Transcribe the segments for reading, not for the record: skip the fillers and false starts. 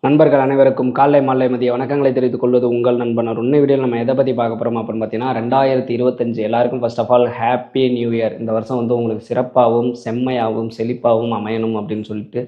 நண்பர்கள் அனைவருக்கும் காலை மாலை மதிய வணக்கங்களை தெரிவித்துக் கொள்வது உங்கள் நண்பன். உன்னை வீடியோவில் நம்ம எதை பற்றி பார்க்க போகிறோம் அப்படின்னு பார்த்தீங்கன்னா 2025 எல்லாருக்கும் first of all happy new year. இந்த வருஷம் வந்து உங்களுக்கு சிறப்பாகவும் செம்மையாகவும் செழிப்பாகவும் அமையணும் அப்படின்னு சொல்லிட்டு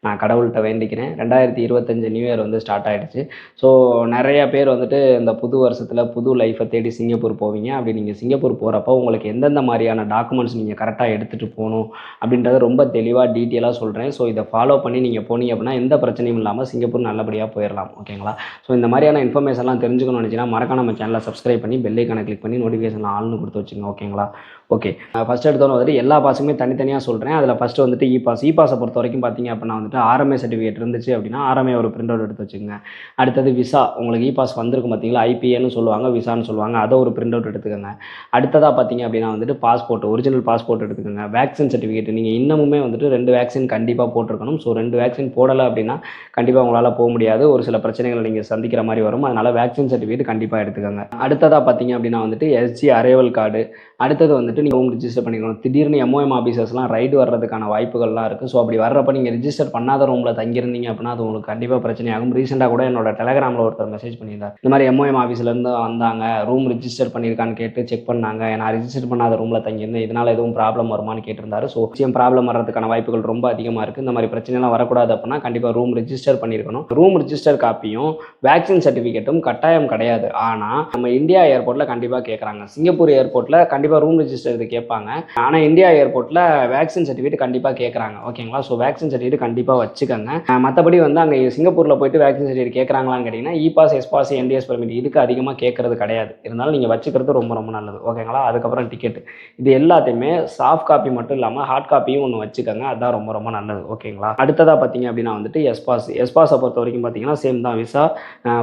நான் கடவுள்கிட்ட வேண்டிக்கிறேன். 2025 நியூ இயர் வந்து ஸ்டார்ட் ஆகிடுச்சு. ஸோ நிறையா பேர் வந்துட்டு இந்த புது வருஷத்தில் புது லைஃப்பை தேடி சிங்கப்பூர் போவீங்க. அப்படி நீங்கள் சிங்கப்பூர் போகிறப்போ உங்களுக்கு எந்தெந்த மாதிரியான டாக்குமெண்ட்ஸ் நீங்கள் கரெக்டாக எடுத்துகிட்டு போகணும் அப்படின்றத ரொம்ப தெளிவாக டீட்டெயிலாக சொல்கிறேன். ஸோ இதை ஃபாலோ பண்ணி நீங்கள் போனீங்க அப்படின்னா எந்த பிரச்சனையும் இல்லாமல் சிங்கப்பூர் நல்லபடியாக போயிடலாம். ஓகேங்களா? ஸோ இந்த மாதிரியான இன்ஃபர்மேஷன்லாம் தெரிஞ்சுக்கணும்னு நினச்சிங்கன்னா மறக்காம நம்ம சேனலை சப்ஸ்கிரைப் பண்ணி பெல் ஐக்கானை கிளிக் பண்ணி நோட்டிஃபிகேஷன் ஆல்னு கொடுத்து வச்சுங்க. ஓகேங்களா? ஓகே, ஃபஸ்ட் எடுத்தோன்னு வந்துட்டு எல்லா பாஸுமே தனித்தனியாக சொல்கிறேன். அதில் ஃபஸ்ட்டு வந்துட்டு இ பாஸை பொறுத்த வரைக்கும் பார்த்தீங்க அப்படின்னா வந்துட்டு ஆர்எம்ஏ சர்டிஃபிகேட் இருந்துச்சு அப்படின்னா ஆர்எம்ஏ ஒரு பிரிண்ட் அவுட் எடுத்து வச்சுக்கோங்க. அடுத்தது விசா, உங்களுக்கு இ பாஸ் வந்திருக்கும் பார்த்தீங்களா, ஐபிஏன்னு சொல்லுவாங்க, விசான்னு சொல்லுவாங்க, அதை ஒரு பிரிண்ட் அவுட் எடுத்துக்கோங்க. அடுத்ததாக பார்த்தீங்க அப்படின்னா வந்துட்டு பாஸ்போர்ட், ஒரிஜினல் பாஸ்போர்ட் எடுத்துக்கோங்க. வேக்சின் சர்டிஃபிகேட், நீங்கள் இன்னமுமே வந்துட்டு 2 வேக்சின் கண்டிப்பாக போட்டிருக்கணும். ஸோ 2 வேக்சின் போடலை அப்படின்னா கண்டிப்பாக உங்களால் போக முடியாது. ஒரு சில பிரச்சனைகளை நீங்கள் சந்திக்கிற மாதிரி வரும். அதனால் வேக்சின் சர்டிஃபிகேட் கண்டிப்பாக எடுத்துக்கோங்க. அடுத்ததாக பார்த்தீங்க அப்படின்னா வந்துட்டு எஸ்ஜி அரைவல் கார்டு. அடுத்தது வந்துட்டு நீங்கள் ஹோம் ரிஜிஸ்டர் பண்ணிக்கணும். திடீர்னு எம்ஓஎம் ஆஃபீஸர்ஸ்லாம் ரைடு வர்றதுக்கான வாய்ப்புகள்லாம் இருக்குது. ஸோ அப்படி வர்றப்போ நீங்கள் ரிஜிஸ்டர் பண்ணாத ரூமில் தங்கியிருந்தீங்க அப்படின்னா அது உங்களுக்கு கண்டிப்பாக பிரச்சனையாகும். ரீசெண்டாக கூட என்னோட டெலகிராமில் ஒருத்தர் மெசேஜ் பண்ணியிருந்தார். இந்த மாதிரி எம்ஓஎம் ஆஃபீஸ்லேருந்து வந்தாங்க, ரூம் ரிஜிஸ்டர் பண்ணியிருக்கான்னு கேட்டு செக் பண்ணாங்க, நான் ரிஜிஸ்டர் பண்ணாத ரூமில் தங்கியிருந்தேன், இதனால் எதுவும் ப்ராப்ளம் வருமானு கேட்டிருந்தாரு. ஸோ ப்ராப்ளம் வர்றதுக்கான வாய்ப்புகள் ரொம்ப அதிகமாக இருக்குது. இந்த மாதிரி பிரச்சனைலாம் வரக்கூடாது அப்படின்னா கண்டிப்பாக ரூம் ரிஜிஸ்டர் பண்ணியிருக்கணும். ரூம் ரிஜிஸ்டர் காப்பியும் வேக்சின் சர்டிஃபிகேட்டும் கட்டாயம் கிடையாது. ஆனால் நம்ம இந்தியா ஏர்போர்ட்டில் கண்டிப்பாக கேட்குறாங்க. சிங்கப்பூர் ஏர்போர்ட்டில் கண்டிப்பாக ரூம் ரிஜிஸ்டர் இது கேட்பாங்க. ஆனால் இந்தியா ஏர்போர்ட்டில் வேக்சின் சர்டிஃபிகேட் கண்டிப்பாக கேட்குறாங்க. ஓகேங்களா? ஸோ வேக்சின் சர்டிஃபிகேட் கண்டிப்பாக வச்சுக்கோங்க. மற்றபடி வந்து அங்கே சிங்கப்பூரில் போயிட்டு வேக்சின் சர்டிஃபிகேட் கேட்குறாங்களான்னு கேட்டிங்கன்னா e pass, S pass, NDS permit இதுக்கு அதிகமாக கேட்கறது கிடையாது. இருந்தாலும் நீங்கள் வச்சுக்கிறது ரொம்ப ரொம்ப நல்லது. ஓகேங்களா? அதுக்கப்புறம் டிக்கெட், இது எல்லாத்தையுமே சாஃப்ட் காப்பி மட்டும் இல்லாமல் ஹார்ட் காப்பியும் ஒன்று வச்சுக்கோங்க. அதுதான் ரொம்ப ரொம்ப நல்லது. ஓகேங்களா? அடுத்ததாக பார்த்தீங்க அப்படின்னா வந்துட்டு எஸ் பாஸை பொறுத்த வரைக்கும் பார்த்தீங்கன்னா சேம் தான். Visa,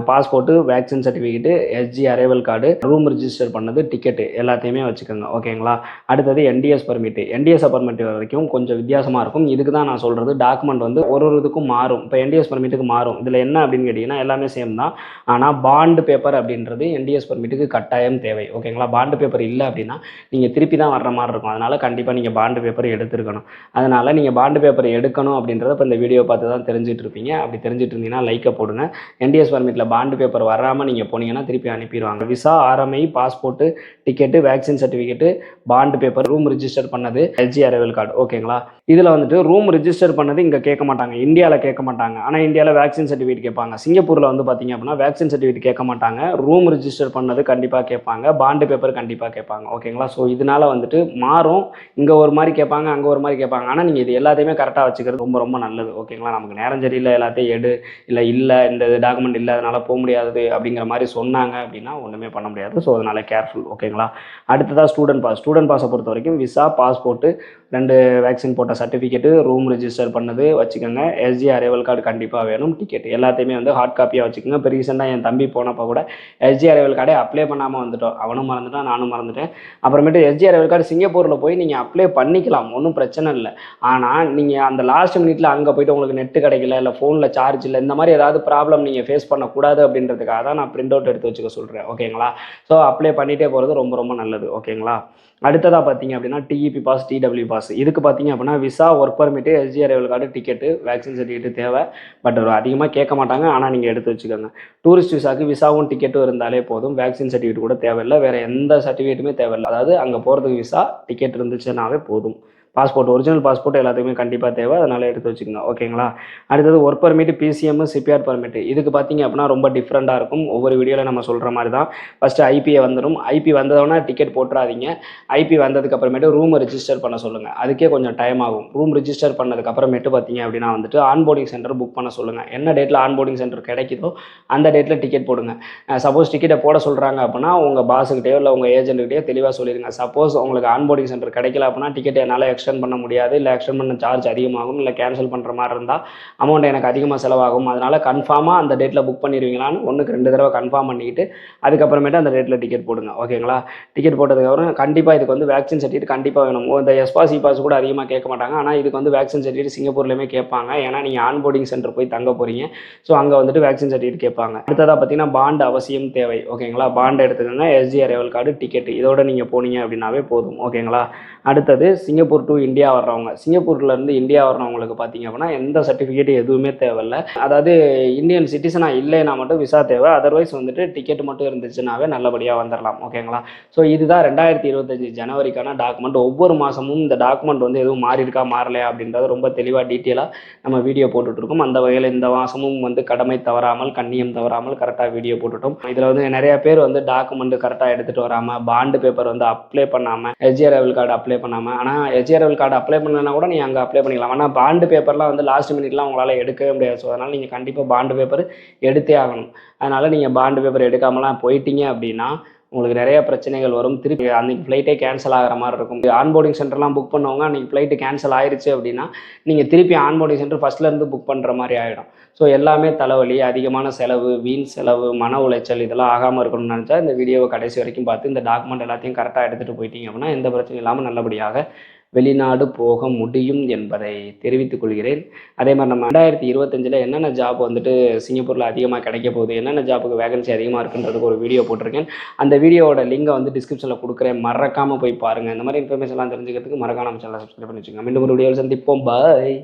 passport, vaccine certificate, SG arrival card, room register பண்ணது, டிக்கெட்டு எல்லாத்தையுமே வச்சுக்கோங்க. ஓகேங்களா? அடுத்தது என்டிஎஸ் பர்மிட். என்டிஎஸ் பர்மிட் வரைக்கும் கொஞ்சம் வித்தியாசமாக இருக்கும். இதுக்கு தான் நான் சொல்கிறது, டாக்குமெண்ட் வந்து ஒரு இதுக்கும் மாறும். இப்போ என்டிஎஸ் பர்மிட்டுக்கு மாறும். இதில் என்ன அப்படின்னு கேட்டிங்கன்னா எல்லாமே சேம் தான். ஆனால் பாண்டு பேப்பர் அப்படின்றது என்டிஎஸ் பர்மிட்டுக்கு கட்டாயம் தேவை. ஓகேங்களா? பாண்டு பேப்பர் இல்லை அப்படின்னா நீங்கள் திருப்பி தான் வர்ற மாதிரி இருக்கும். அதனால் கண்டிப்பாக நீங்கள் பாண்டு பேப்பர் எடுத்துருக்கணும். அதனால் நீங்கள் பாண்டு பேப்பர் எடுக்கணும் அப்படின்றத இப்போ இந்த வீடியோ பார்த்து தான் தெரிஞ்சுட்டு இருப்பீங்க. அப்படி தெரிஞ்சுட்டு இருந்தீங்கன்னா லைக்கை போடுங்க. என்டிஎஸ் பர்மிட்டில் பாண்டு பேப்பர் வராமல் நீங்கள் போனீங்கன்னா திருப்பி அனுப்பிடுவாங்க. Visa, RMI, passport, ticket, vaccine certificate, bond paper, room register பண்ணது, எல்ஜி அரைவல் கார்டு. ஓகேங்களா? இதில் வந்துட்டு ரூம் ரிஜிஸ்டர் பண்ணது இங்கே கேட்க மாட்டாங்க, இந்தியாவில் கேட்க மாட்டாங்க. ஆனால் இந்தியாவில் வேக்சின் சர்டிஃபிகேட் கேட்பாங்க. சிங்கப்பூரில் வந்து பார்த்தீங்க அப்படின்னா வேக்சின் சர்டிஃபிகேட் கேட்க மாட்டாங்க, ரூம் ரிஜிஸ்டர் பண்ணது கண்டிப்பாக கேட்பாங்க, பாண்டு பேப்பர் கண்டிப்பாக கேட்பாங்க. ஓகேங்களா? ஸோ இதனால் வந்துட்டு மாறும். இங்கே ஒரு மாதிரி கேட்பாங்க, அங்கே ஒரு மாதிரி கேட்பாங்க. ஆனால் நீங்கள் இது எல்லாத்தையுமே கரெக்டாக வச்சுக்கிறது ரொம்ப ரொம்ப நல்லது. ஓகேங்களா? நமக்கு நேரம் சரியில்லை, எல்லாத்தையும் இல்லை இந்த டாக்குமெண்ட் இல்லை அதனால் போக முடியாது அப்படிங்கிற மாதிரி சொன்னாங்க அப்படின்னா ஒன்றுமே பண்ண முடியாது. ஸோ அதனால் கேர்ஃபுல். ஓகேங்களா? அடுத்ததாக ஸ்டூடெண்ட் பாஸை பொறுத்த வரைக்கும் விசா, பாஸ்போர்ட்டு, 2 வேக்சின் போட்ட சர்டிஃபிகேட்டு, ரூம் ரிஜிஸ்டர் பண்ணது வச்சுக்கோங்க. எஸ்ஜி அரைவல் கார்டு கண்டிப்பாக வேணும். டிக்கெட் எல்லாத்தையுமே வந்து ஹார்ட் காப்பியாக வச்சுக்கோங்க. இப்போ ரீசெண்டாக என் தம்பி போனப்போ கூட எஸ்ஜி அரைவல் கார்டே அப்ளை பண்ணாமல் வந்துட்டோம். அவனும் மறந்துட்டான், நானும் மறந்துட்டேன். அப்புறமேட்டு எஸ்ஜி அரைவல் கார்டு சிங்கப்பூரில் போய் நீங்கள் அப்ளை பண்ணிக்கலாம், ஒன்றும் பிரச்சனை இல்லை. ஆனால் நீங்கள் அந்த லாஸ்ட் மினிட்ல அங்கே போய்ட்டு உங்களுக்கு நெட்டு கிடைக்கல, இல்லை ஃபோனில் சார்ஜ் இல்லை, இந்த மாதிரி ஏதாவது ப்ராப்ளம் நீங்கள் ஃபேஸ் பண்ணக்கூடாது அப்படின்றதுக்காக தான் நான் பிரிண்ட் அவுட் எடுத்து வச்சுக்க சொல்கிறேன். ஓகேங்களா? ஸோ அப்ளை பண்ணிகிட்டே போகிறது ரொம்ப ரொம்ப நல்லது. ஓகேங்களா? அடுத்ததாக பார்த்தீங்க அப்படின்னா டிஇபி பாஸ், டிடபிள்யூ பாஸ். இதுக்கு பார்த்தீங்க அப்படின்னா visa, work permit, SG arrival card, ticket, vaccine certificate தேவை. பட் அதிகமாக கேட்க மாட்டாங்க. ஆனால் நீங்கள் எடுத்து வச்சுக்கோங்க. டூரிஸ்ட் விசாவுக்கு விசாவும் டிக்கெட்டும் இருந்தாலே போதும். வேக்சின் சர்டிஃபிகேட் கூட தேவையில்லை, வேறு எந்த சர்டிஃபிகேட்டுமே தேவையில்லை. அதாவது அங்கே போகிறதுக்கு விசா, டிக்கெட் இருந்துச்சுன்னாவே போதும். பாஸ்போர்ட், ஒரிஜினல் பாஸ்போர்ட் எல்லாத்துக்குமே கண்டிப்பாக தேவை. அதனால் எடுத்து வச்சுக்கோங்க. ஓகேங்களா? அடுத்தது work permit, PCM, CPR permit. இதுக்கு பார்த்தீங்க அப்படின்னா ரொம்ப டிஃப்ரெண்ட்டாக இருக்கும். ஒவ்வொரு வீடியோவில் நம்ம சொல்கிற மாதிரி தான். ஃபஸ்ட்டு ஐபிஏ வந்துடும். ஐபி வந்ததோடனே டிக்கெட் போட்டுறாதீங்க. ஐபி வந்ததுக்கப்புறமேட்டு ரூம் ரிஜிஸ்டர் பண்ண சொல்லுங்கள். அதுக்கே கொஞ்சம் டைம் ஆகும். ரூம் ரிஜிஸ்டர் பண்ணதுக்கப்புறமேட்டு பார்த்தீங்க அப்படின்னா வந்துட்டு ஆன்போர்டிங் சென்டர் புக் பண்ண சொல்லுங்கள். என்ன டேட்டில் ஆன்போர்டிங் சென்டர் கிடைக்குதோ அந்த டேட்டில் டிக்கெட் போடுங்க. சப்போஸ் டிக்கெட்டை போட சொல்கிறாங்க அப்படின்னா உங்கள் பாஸுக்கிட்டேயோ இல்லை உங்கள் ஏஜென்ட்டுக்கிட்டேயோ தெளிவாக சொல்லிடுங்க. சப்போஸ் உங்களுக்கு ஆன்போர்டிங் சென்டர் கிடைக்கல அப்படின்னா டிக்கெட் என்னால் எக்ஸ்டெண்ட் பண்ண முடியாது, இல்லை எக்ஸ்டெண்ட் பண்ண சார்ஜ் அதிகமாகும், இல்லை கேன்சல் பண்ணுற மாதிரி இருந்தால் அமௌண்ட் எனக்கு அதிகமாக செலவாகும். அதனால் கன்ஃபார்மாக அந்த டேட்டில் புக் பண்ணிடுவீங்களான்னு 1க்கு 2 தடவை கன்ஃபார்ம் பண்ணிக்கிட்டு அதுக்கப்புறமேட்டு அந்த டேட்டில் டிக்கெட் போடுங்க. ஓகேங்களா? டிக்கெட் போட்டதுக்கப்புறம் கண்டிப்பாக இதுக்கு வந்து வேக்சின் சர்டிஃபிகேட் கண்டிப்பாக வேணும். இந்த எஸ்பாஸ் இபாஸ் கூட அதிகமாக கேட்க மாட்டாங்க. ஆனால் இதுக்கு வந்து வேக்சின் சர்டிஃபிகேட் சிங்கப்பூர்லேயுமே கேட்பாங்க. ஏன்னா நீங்கள் ஆன்போர்டிங் சென்டர் போய் தங்க போகிறீங்க. ஸோ அங்கே வந்துட்டு வேக்சின் சர்டிஃபிகேட் கேட்பாங்க. அடுத்ததாக பார்த்தீங்கன்னா பாண்டு அவசியம் தேவை. ஓகேங்களா? பாண்டு எடுத்துக்கோங்க. எஸ்ஜி அரைவல் கார்டு, டிக்கெட் இதோட நீங்கள் போனீங்க அப்படின்னாவே போதும். ஓகேங்களா? அடுத்தது சிங்கப்பூர் டு இந்தியா வர்றவங்க, சிங்கப்பூர்லேருந்து இந்தியா வர்றவங்களுக்கு பார்த்தீங்க அப்படின்னா எந்த சர்டிஃபிகேட் எதுவுமே தேவையில்ல. அதாவது இந்தியன் சிட்டிசனாக இல்லைன்னா மட்டும் விசா தேவை. அதர்வைஸ் வந்துட்டு டிக்கெட் மட்டும் இருந்துச்சுனாவே நல்லபடியாக வந்துடலாம். ஓகேங்களா? ஸோ இதுதான் 2025 ஜனவரிக்கான டாக்குமெண்ட். ஒவ்வொரு மாதமும் இந்த டாக்குமெண்ட் வந்து எதுவும் மாறி இருக்கா மாறலையா அப்படின்றத ரொம்ப தெளிவாக டீட்டெயிலாக நம்ம வீடியோ போட்டுட்ருக்கோம். அந்த வகையில் இந்த மாதமும் வந்து கடமை தவறாமல் கண்ணியம் தவறாமல் கரெக்டாக வீடியோ போட்டுட்டோம். இதில் வந்து நிறைய பேர் வந்து டாக்குமெண்ட் கரெக்டாக எடுத்துகிட்டு வராமல், பாண்டு பேப்பர் வந்து அப்ளை பண்ணாமல், எஸ்ஜிஆர்எல் கார்டு அப்ளை பண்ணாமல், ஆனால் எஸ்ஜிஆர்எல் கார்டு அப்ளை பண்ணலன்னா கூட நீங்கள் அங்கே அப்ளை பண்ணிக்கலாம். ஆனால் பாண்டு பேப்பர்லாம் வந்து லாஸ்ட் மினிட்லாம் உங்களால் எடுக்கவே முடியாது. ஸோ அதனால் நீங்கள் கண்டிப்பாக பாண்டு பேப்பர் எடுத்தே ஆகணும். அதனால் நீங்கள் பாண்டு பேப்பர் எடுக்காமலாம் போயிட்டீங்க அப்படின்னா உங்களுக்கு நிறைய பிரச்சனைகள் வரும். திருப்பி அன்றைக்கி ஃப்ளைட்டே கேன்சல் ஆகிற மாதிரி இருக்கும். ஆன்போர்டிங் சென்டர்லாம் புக் பண்ணவங்க அன்றைக்கி ஃப்ளைட்டு கேன்சல் ஆயிடுச்சு அப்படின்னா நீங்கள் திருப்பி ஆன்போர்டிங் சென்டர் ஃபஸ்ட்லேருந்து புக் பண்ணுற மாதிரி ஆகிடும். ஸோ எல்லாமே தலைவலி, அதிகமான செலவு, வீண் செலவு, மன உளைச்சல் இதெல்லாம் ஆகாமல் இருக்கணும்னு நினச்சா இந்த வீடியோவை கடைசி வரைக்கும் பார்த்து இந்த டாக்குமெண்ட் எல்லாத்தையும் கரெக்டாக எடுத்துகிட்டு போயிட்டீங்க அப்படின்னா எந்த பிரச்சனையும் இல்லாமல் நல்லபடியாக வெளிநாடு போக முடியும் என்பதை தெரிவித்துக் கொள்கிறேன். அதே மாதிரி நம்ம 2025 என்னென்ன ஜாப் வந்துட்டு சிங்கப்பூரில் அதிகமாக கிடைக்க போகுது, என்னென்ன ஜாப்புக்கு வேகன்சி அதிகமாக இருக்குன்றதுக்கு ஒரு வீடியோ போட்டிருக்கேன். அந்த வீடியோவோட லிங்கை வந்து டிஸ்கிரிப்ஷனில் கொடுக்குறேன். மறக்காமல் போய் பாருங்கள். இந்த மாதிரி இன்ஃபர்மேஷன்லாம் தெரிஞ்சுக்கிறதுக்கு மறக்காம நம்ம சேனலை சப்ஸ்கிரைப் பண்ணி வச்சுக்கோங்க. மீண்டும் ஒரு வீடியோவில் சந்திப்போம். பாய்.